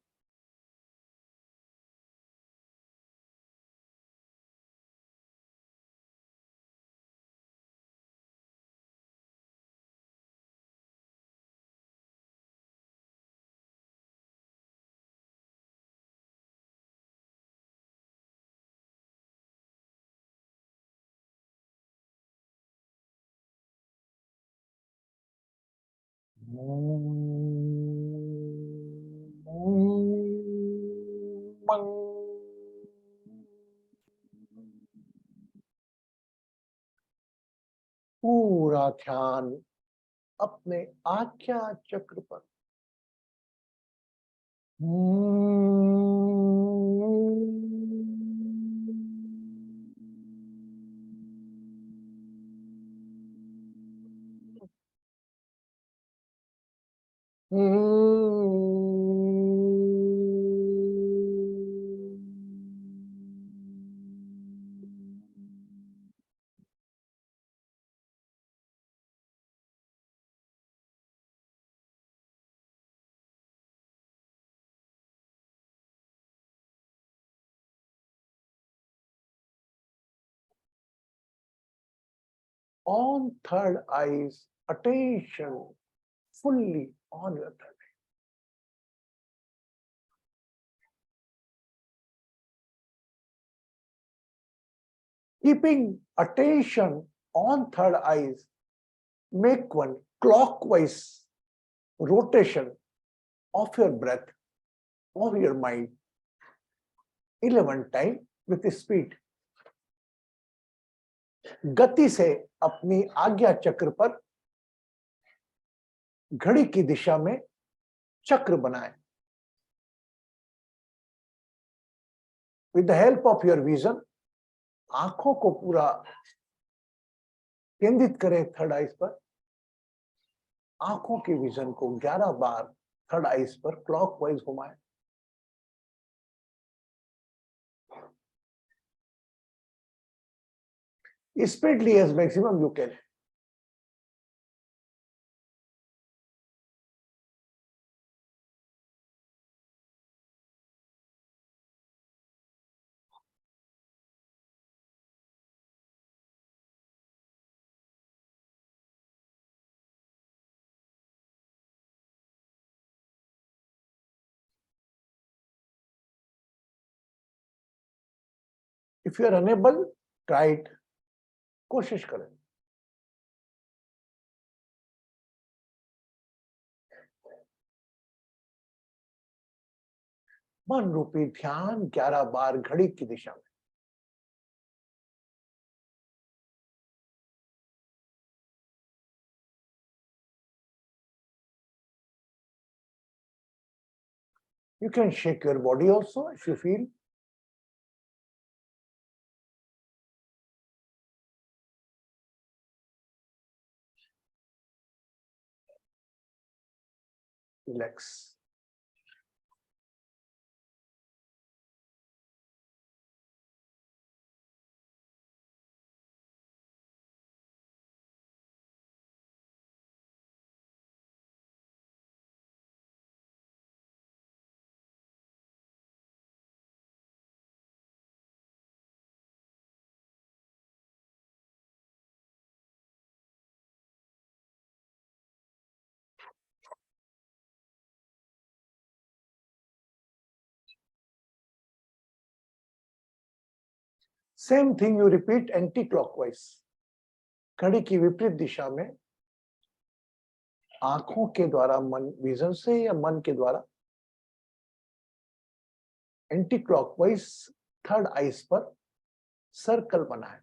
पूरा ध्यान अपने आज्ञा चक्र पर. On third eyes, attention fully on your third eye. Keeping attention on third eyes, make one clockwise rotation of your breath, of your mind, 11 times with speed. गति से अपनी आज्ञा चक्र पर घड़ी की दिशा में चक्र बनाएं. With the help of your vision, आंखों को पूरा केंद्रित करें थर्ड आइज पर. आंखों की विजन को 11 बार थर्ड आइज पर क्लॉकवाइज घुमाएं. Speedily as maximum you can. If you are unable, try it. कोशिश करें. मन रूपी ध्यान 11 बार घड़ी की दिशा में. You can shake your body also if you feel. Relax. Same thing you repeat anti clockwise, घड़ी की विपरीत दिशा में आंखों के द्वारा, मन विजन से या मन के द्वारा एंटी क्लॉकवाइज थर्ड आईज पर सर्कल बनाए।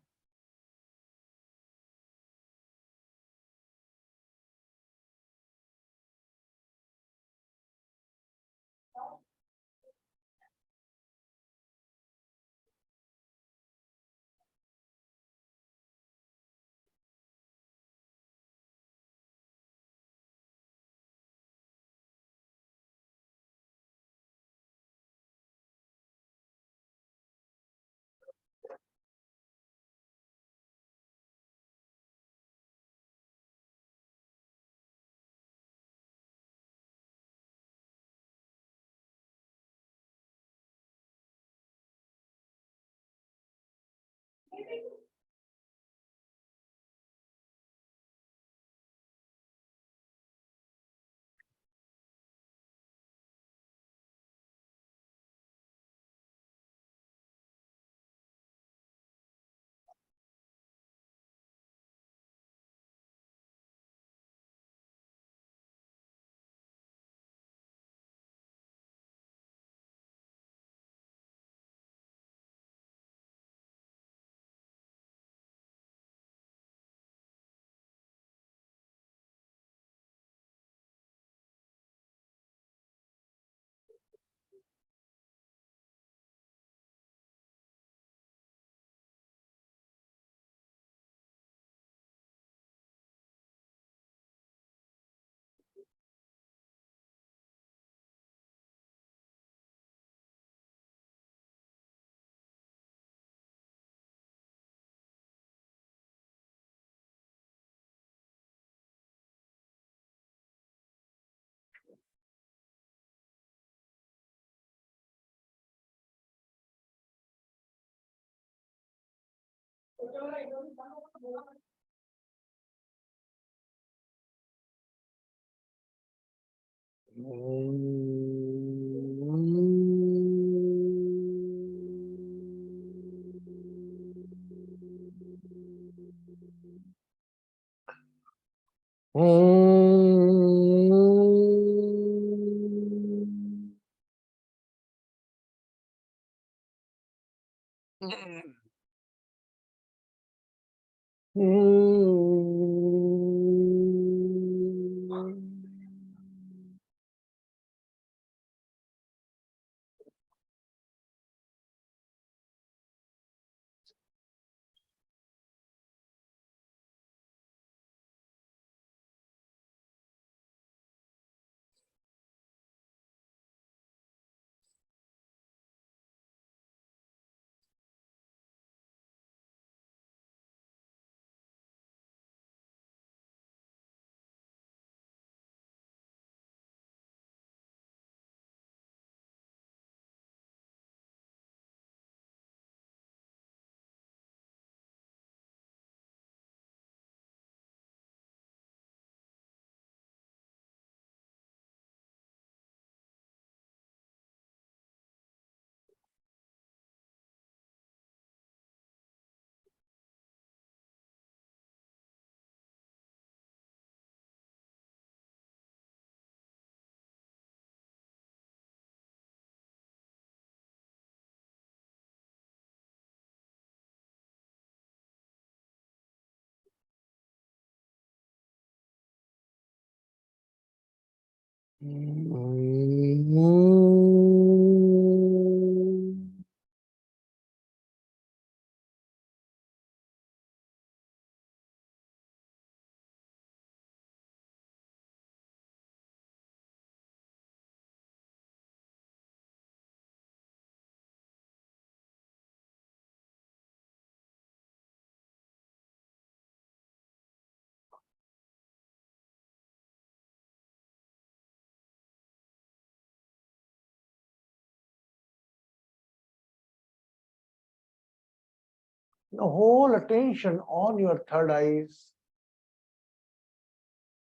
The whole attention on your third eyes.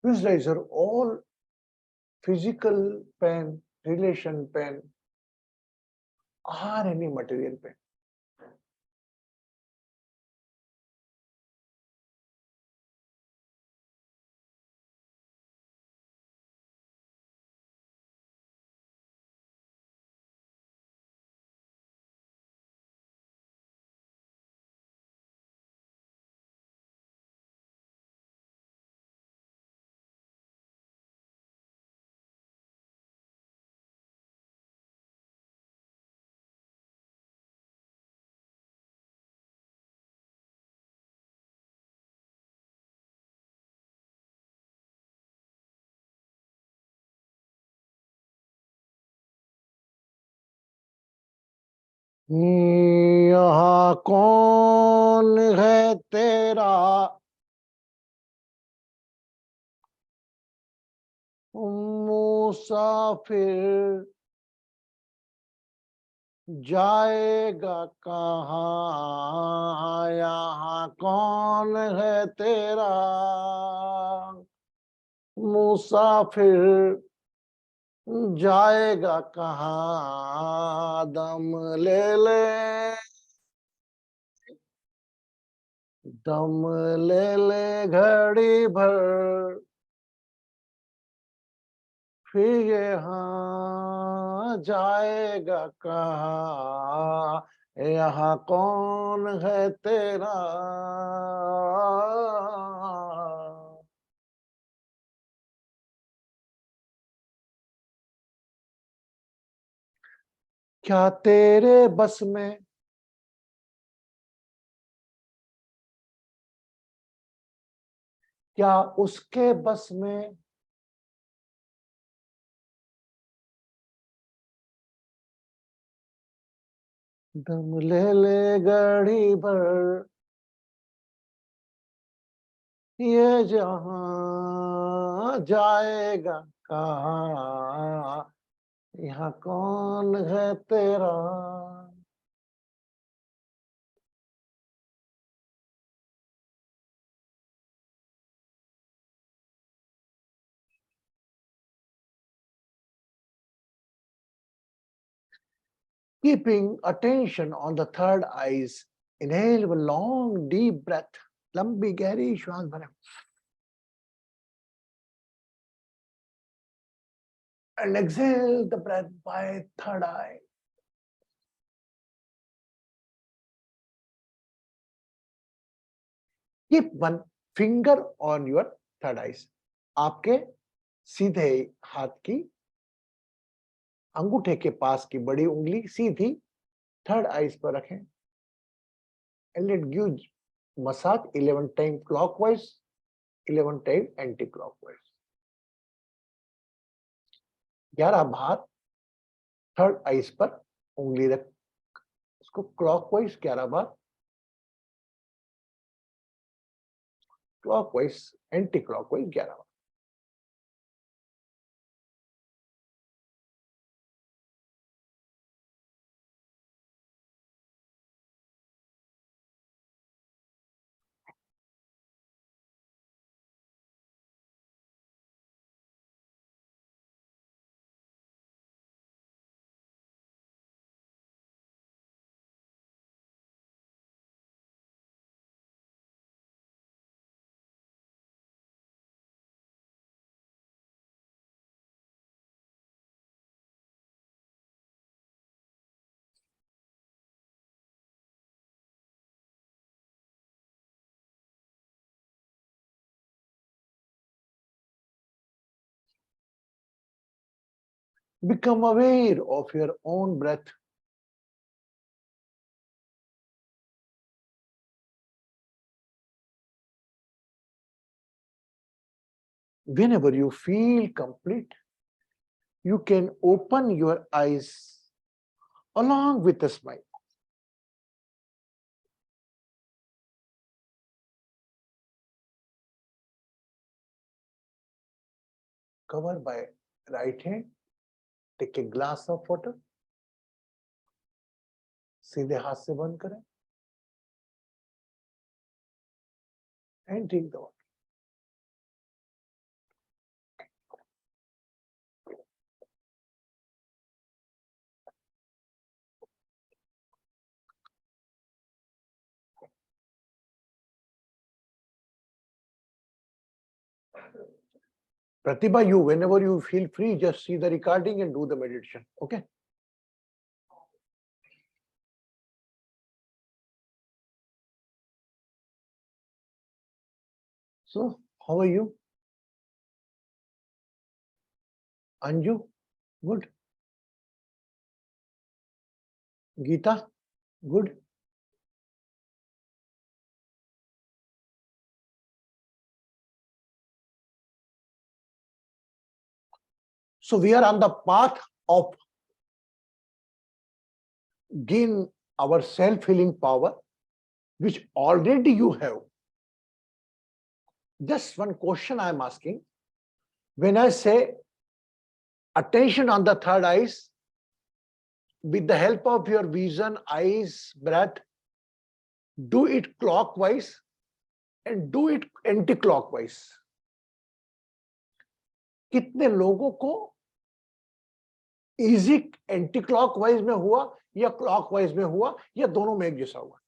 Visualize your all physical pain, relation pain, or any material pain. यहाँ कौन है तेरा मुसाफिर, जाएगा कहाँ, यहाँ कौन है तेरा मुसाफिर, जाएगा कहाँ, दम ले ले, दम ले ले घड़ी भर, फिर यहाँ जाएगा कहाँ, यहाँ कौन है तेरा। क्या तेरे बस में, क्या उसके बस में, दम ले ले घड़ी भर, ये जहां जाएगा कहाँ, यहाँ कौन है तेरा। Keeping attention on the third eyes, inhale with long deep breath, लंबी गहरी श्वास भरें, and exhale the breath by third eye. Keep one finger on your third eyes. आपके सीधे हाथ की अंगूठे के पास की बड़ी उंगली सीधी थर्ड आईज पर रखें, and let give massage 11 times clockwise, 11 times anti-clockwise. 11 bar third eyes पर उंगली रख, उसको clockwise 11 bar, clockwise anti clockwise 11 bar. Become aware of your own breath. Whenever you feel complete, you can open your eyes along with a smile. Cover by right hand, take a glass of water, सीधे हाथ से बंद करें, and drink the water. Pratibha, you, whenever you feel free, just see the recording and do the meditation. Okay? So, how are you? Anju, good. Geeta, good. So we are on the path of gain our self-healing power, which already you have. Just one question I am asking. When I say attention on the third eyes, with the help of your vision, eyes, breath, do it clockwise and do it anti-clockwise. कितने लोगों को easy anti clockwise में हुआ या clockwise में हुआ या दोनों में एक जैसा हुआ?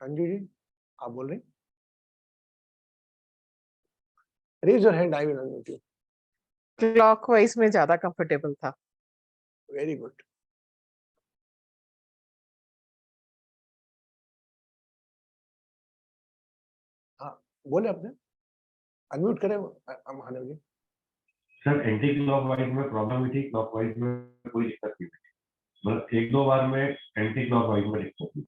अंजू जी आप बोल रहे? Raise your hand, I will unmute you. Clockwise में ज्यादा कंफर्टेबल था. Very good. हाँ बोले आपने, अनम्यूट करें हनव जी. सर एंटी क्लॉकवाइज में प्रॉब्लम थी, क्लॉकवाइज में कोई दिक्कत नहीं थी, मतलब एक दो बार में एंटी क्लॉकवाइज में दिक्कत थी.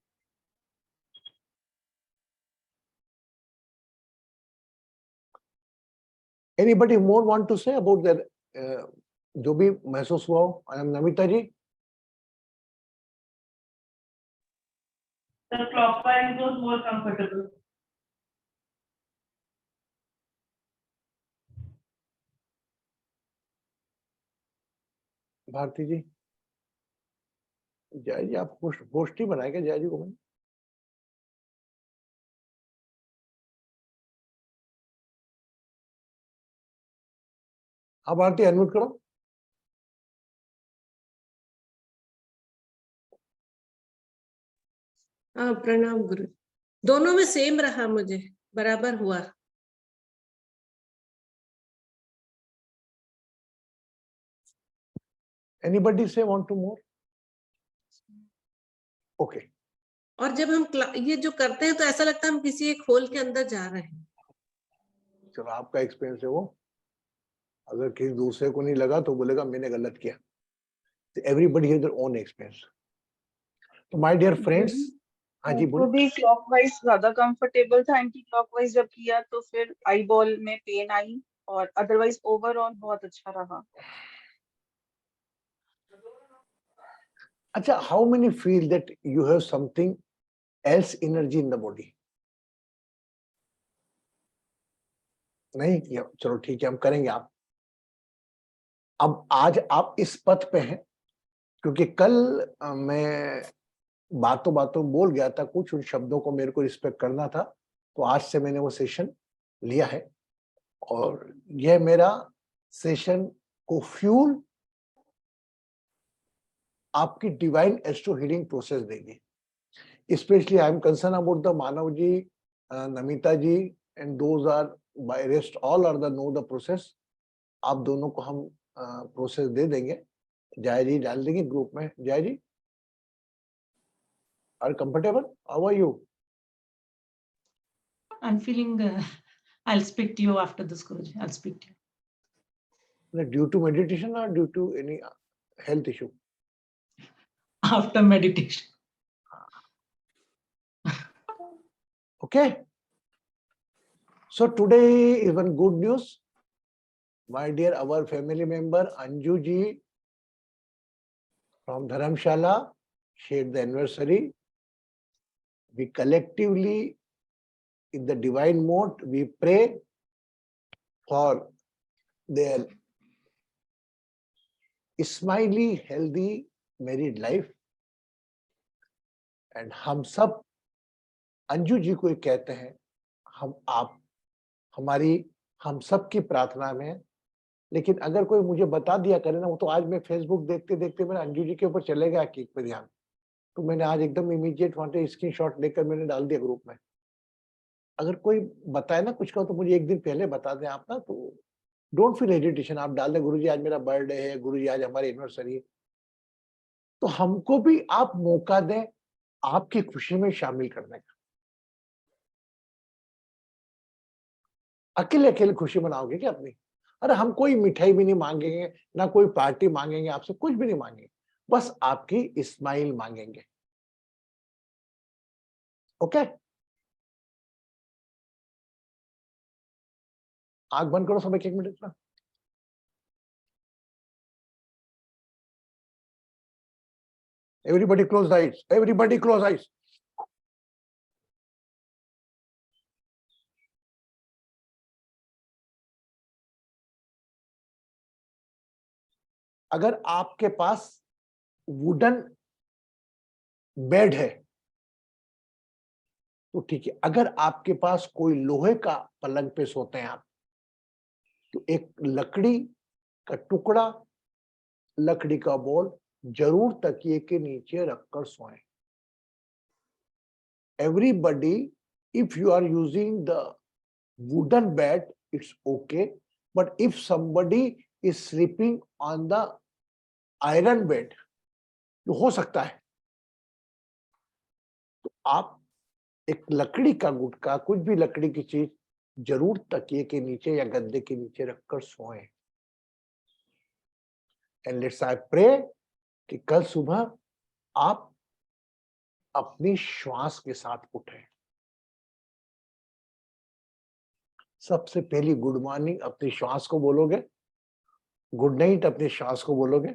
Anybody more want to say about that? जो भी महसूस हुआ हो. नमिता जी. The clockwise was more comfortable. Bharti जी. जय जी आप गोष्ठी बनाएंगे जय जी को? मैं हाँ भारती अनम्यूट करो. हाँ प्रणाम गुरु. दोनों में सेम रहा, मुझे बराबर हुआ. Anybody say want to more? Okay. और जब हम ये जो करते हैं तो ऐसा लगता है हम किसी एक होल के अंदर जा रहे हैं. चलो आपका एक्सपीरियंस है वो. अगर किसी दूसरे को नहीं लगा तो बोलेगा मैंने गलत किया. Everybody has their own experience. तो माय डियर फ्रेंड्स, हाँ जी तो भी क्लॉकवाइज ज्यादा कंफर्टेबल था. एंटी क्लॉकवाइज जब किया तो फिर आई बॉल में पेन आई, और अदरवाइज ओवरऑल बहुत अच्छा रहा. अच्छा, how many feel that you have something else energy in the body? नहीं किया? चलो ठीक है, हम करेंगे. आप अब आज आप इस पथ पे हैं क्योंकि कल मैं बातों बातों बोल गया था कुछ, उन शब्दों को मेरे को रिस्पेक्ट करना था, तो आज से मैंने वो सेशन लिया है और यह मेरा सेशन को फ्यूल आपकी डिवाइन एस्ट्रो हीलिंग प्रोसेस देगी. Specially I am concern about the Manav ji, Namita ji and those are by rest all are the know the process. आप दोनों को हम प्रोसेस दे देंगे. जय जी डाल देंगे ग्रुप में. Jay ji are comfortable? How are you? I'm feeling, I'll speak to you after this, Guruji. I'll speak to you. Due to meditation or due to any health issue? After meditation. Okay. So today is one good news. My dear, our family member Anju ji from Dharamshala shared the anniversary. We collectively, in the divine mode, we pray for their smiley, healthy married life. And हम सब अंजू जी को कहते हैं, हम आप हमारी हम सब की प्रार्थना में. लेकिन अगर कोई मुझे बता दिया करे ना, वो तो आज मैं फेसबुक देखते देखते मेरा अंजू जी के ऊपर चले गया केक पे ध्यान, तो मैंने आज एकदम इमीडिएट वहां पे स्क्रीनशॉट लेकर मैंने डाल दिया ग्रुप में. अगर कोई बताए ना कुछ का तो मुझे एक दिन पहले बता दें आप ना, तो डोंट फील हेजिटेशन. आप डाल दें गुरुजी आज मेरा बर्थडे है, गुरुजी आज हमारी एनिवर्सरी है, तो हमको भी आप मौका दें आपकी खुशी में शामिल करने का. अकेले अकेले खुशी मनाओगे क्या अपनी? अरे हम कोई मिठाई भी नहीं मांगेंगे, ना कोई पार्टी मांगेंगे, आपसे कुछ भी नहीं मांगेंगे, बस आपकी स्माइल मांगेंगे. ओके? आंख बंद करो सब एक मिनट ना. Everybody close the eyes. Everybody close eyes. अगर आपके पास वुडन बेड है तो ठीक है, अगर आपके पास कोई लोहे का पलंग पे सोते हैं आप, तो एक लकड़ी का टुकड़ा, लकड़ी का बॉल जरूर तकिए के नीचे रखकर सोएं। Everybody, if you are using the wooden bed, it's okay, but if somebody is sleeping on the iron bed, तो हो सकता है, तो आप एक लकड़ी का गुटका, कुछ भी लकड़ी की चीज जरूर तकिए के नीचे या गद्दे के नीचे रखकर सोएं। एंड लेट्स आई प्रे कि कल सुबह आप अपनी श्वास के साथ उठें। सबसे पहली गुड मॉर्निंग अपनी श्वास को बोलोगे, गुड नाइट अपनी श्वास को बोलोगे,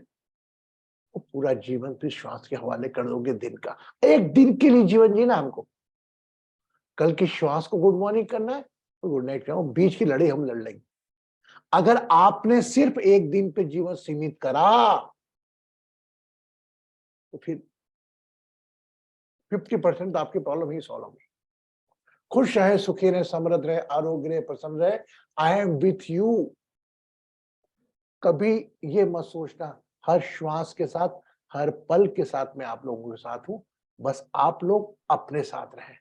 और पूरा जीवन फिर श्वास के हवाले कर दोगे दिन का। एक दिन के लिए जीवन जीना हमको, कल की श्वास को गुड मॉर्निंग करना है और गुड नाइट करना, बीच की लड़ाई हम लड़ लेंगे। अगर आपने सिर्फ एक दिन पे जीवन सीमित करा तो फिर 50% आपकी प्रॉब्लम ही सॉल्व होगी। खुश रहे, सुखी रहे, समृद्ध रहे, आरोग्य रहे, प्रसन्न रहे। I am with you. कभी ये मत सोचना हर श्वास के साथ, हर पल के साथ मैं आप लोगों के साथ हूं। बस आप लोग अपने साथ रहें।